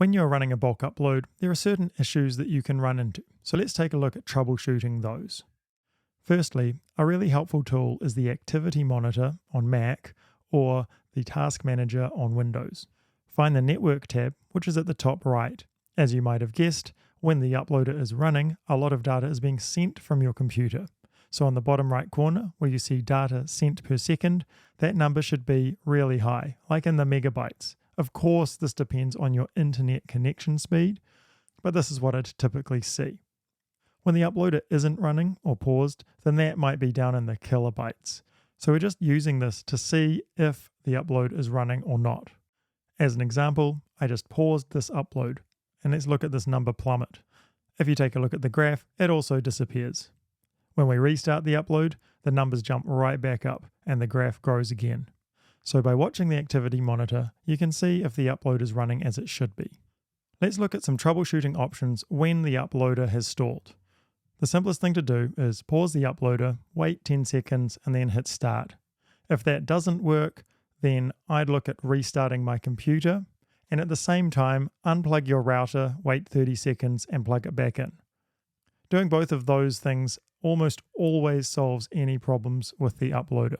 When you're running a bulk upload, there are certain issues that you can run into, so let's take a look at troubleshooting those. Firstly, a really helpful tool is the Activity Monitor on Mac or the Task Manager on Windows. Find the Network tab, which is at the top right. As you might have guessed, when the uploader is running, a lot of data is being sent from your computer. So on the bottom right corner, where you see data sent per second, that number should be really high, like in the megabytes. Of course, this depends on your internet connection speed, but this is what I'd typically see. When the uploader isn't running or paused, then that might be down in the kilobytes. So we're just using this to see if the upload is running or not. As an example, I just paused this upload, and let's look at this number plummet. If you take a look at the graph, it also disappears. When we restart the upload, the numbers jump right back up, and the graph grows again. So by watching the activity monitor, you can see if the upload is running as it should be. Let's look at some troubleshooting options when the uploader has stalled. The simplest thing to do is pause the uploader, wait 10 seconds, and then hit start. If that doesn't work, then I'd look at restarting my computer, and at the same time, unplug your router, wait 30 seconds, and plug it back in. Doing both of those things almost always solves any problems with the uploader.